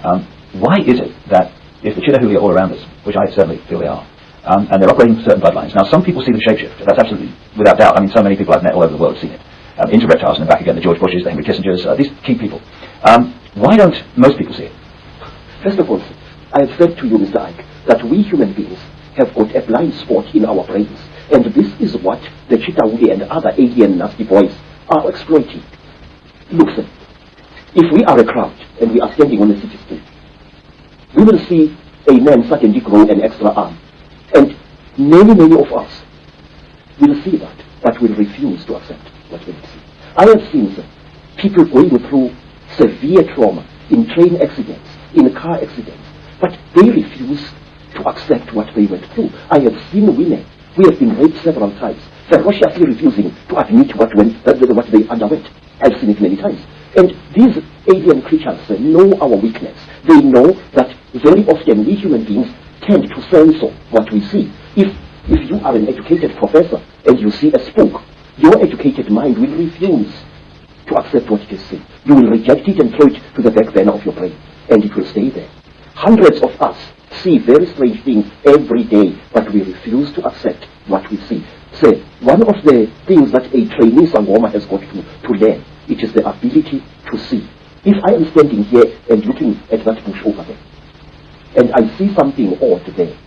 Why is it that if the Chitauri are all around us, which I certainly feel they are, and they're operating certain bloodlines. Now, some people see the shapeshift. That's absolutely, without doubt. I mean, so many people I've met all over the world have seen it. Into reptiles and then back again, the George Bushes, the Henry Kissingers, these key people. Why don't most people see it? First of all, I have said to you, Mr. Ike, that we human beings have got a blind spot in our brains. And this is what the Chitauri and other alien nasty boys are exploiting. Look, sir, if we are a crowd and we are standing on a city street, we will see a man suddenly grow an extra arm. And many of us will see that, but will refuse to accept what we see. I have seen, sir, people going through severe trauma in train accidents, in car accidents, but they refuse to accept what they went through. I have seen women who have been raped several times, ferociously refusing to admit what they underwent. I've seen it many times. And these alien creatures know our weakness. They know that very often we human beings tend to censor what we see. If you are an educated professor and you see a spook, your educated mind will refuse to accept what it is saying. You will reject it and throw it to the back burner of your brain, and it will stay there. Hundreds of us see very strange things every day, but we refuse to accept what we see. So, one of the things that a trainee Sangoma has got to learn, it is the ability to see. If I am standing here and looking at that bush over there, and I see something odd there,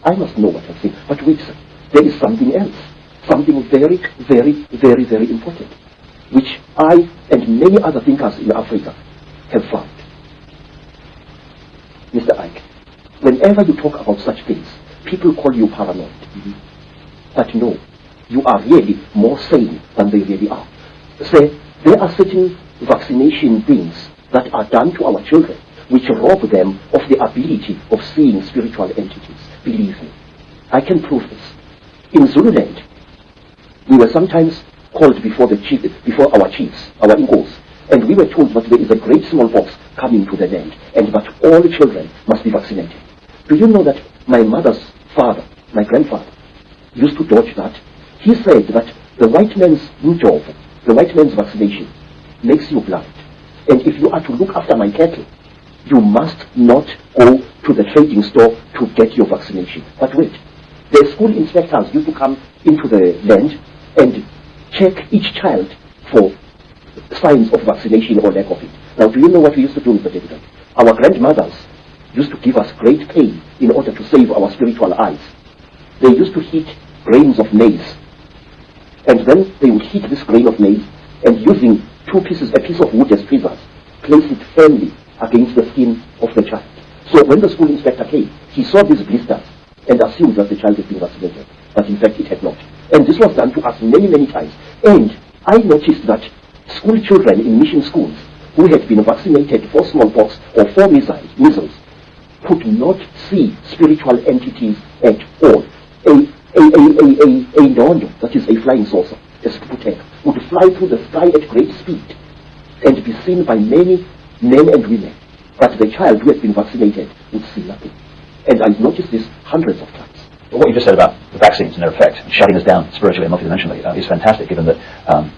I must know what I'm seeing. But wait, sir, there is something else. Something very important, which I and many other thinkers in Africa have found. Mr. Ike, whenever you talk about such things, people call you paranoid. But no, you are really more sane than they really are. Say, there are certain vaccination things that are done to our children which rob them of the ability of seeing spiritual entities. Believe me, I can prove this. In Zululand, we were sometimes called before our chiefs, our Ingos, and we were told that there is a great smallpox coming to the land, and that all the children must be vaccinated. Do you know that my mother's father, my grandfather, used to dodge that? He said that the white man's Mutwa, the white man's vaccination, makes you blind. And if you are to look after my cattle, you must not go to the trading store to get your vaccination. But wait, the school inspectors used to come into the land and check each child for signs of vaccination or lack of it. Now, do you know what we used to do, Mr. David? Our grandmothers used to give us great pain in order to save our spiritual eyes. They used to heat grains of maize, and then they would heat this grain of maize, and using a piece of wood as tweezers, place it firmly against the skin of the child. So when the school inspector came, he saw these blisters and assumed that the child had been vaccinated, but in fact it had not. And this was done to us many times. And I noticed that school children in mission schools who had been vaccinated for smallpox or for measles could not see spiritual entities at all. A nono, that is a flying saucer, a sputek, would fly through the sky at great speed and be seen by many men and women. But the child who had been vaccinated would see nothing. And I noticed this hundreds of times. What you just said about the vaccines and their effect, shutting us down spiritually and multidimensionally, is fantastic, given that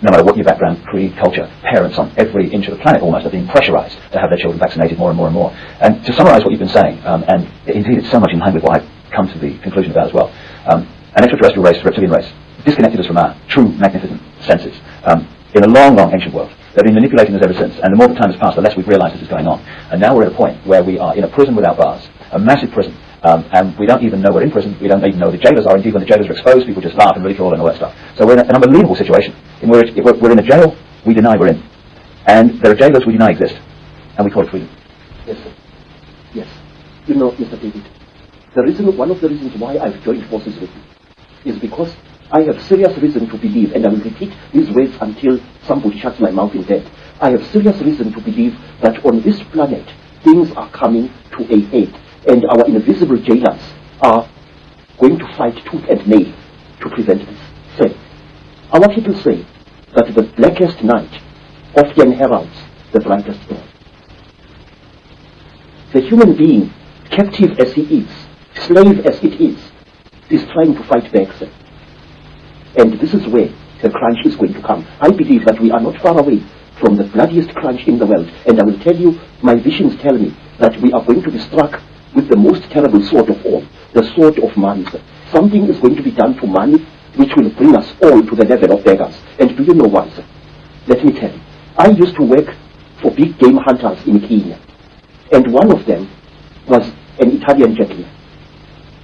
no matter what your background, creed, culture, parents on every inch of the planet almost are being pressurized to have their children vaccinated more and more. And to summarize what you've been saying, and indeed it's so much in line with what I've come to the conclusion about as well, an extraterrestrial race, reptilian race, disconnected us from our true magnificent senses. In a long ancient world, they've been manipulating us ever since, and the more the time has passed, the less we've realized this is going on. And now we're at a point where we are in a prison without bars, a massive prison, and we don't even know we're in prison, we don't even know the jailers are. Indeed, when the jailers are exposed, people just laugh and ridicule and all that stuff. So we're in an unbelievable situation. If we're in a jail, we deny we're in. And there are jailers we deny exist, and we call it freedom. Yes, sir. Yes. You know, Mr. David, one of the reasons why I've joined forces with you is because I have serious reason to believe, and I will repeat these words until somebody shuts my mouth in death. I have serious reason to believe that on this planet, things are coming to a head, and our invisible jailers are going to fight tooth and nail to prevent this. So, our people say that the blackest night often heralds the brightest dawn. The human being, captive as he is, slave as it is trying to fight back, sir. And this is where the crunch is going to come. I believe that we are not far away from the bloodiest crunch in the world. And I will tell you, my visions tell me that we are going to be struck with the most terrible sword of all, the sword of money. Something is going to be done to money which will bring us all to the level of beggars. And do you know why, sir? Let me tell you. I used to work for big game hunters in Kenya. And one of them was an Italian gentleman.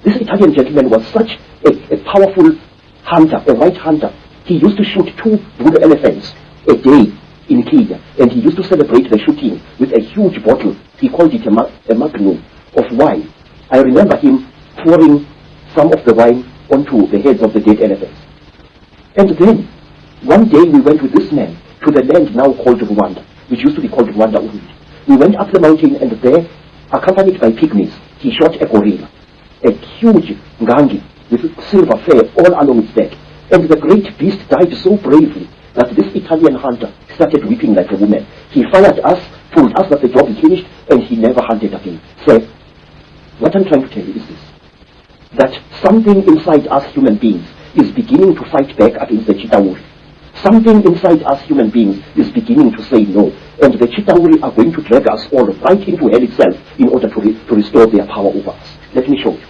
This Italian gentleman was such a powerful hunter, a white hunter. He used to shoot 2 bull elephants a day in Kenya. And he used to celebrate the shooting with a huge bottle. He called it a magnum of wine. I remember him pouring some of the wine onto the heads of the dead elephants. And then, one day we went with this man to the land now called Rwanda, which used to be called Rwanda Urundi. We went up the mountain, and there, accompanied by pygmies, he shot a gorilla, a huge ngangi with silver fur all along its back. And the great beast died so bravely that this Italian hunter started weeping like a woman. He fired us, told us that the job is finished, and he never hunted again. So, what I'm trying to tell you is this, that something inside us human beings is beginning to fight back against the Chitauri. Something inside us human beings is beginning to say no, and the Chitauri are going to drag us all right into hell itself in order to restore their power over us. Let me show you.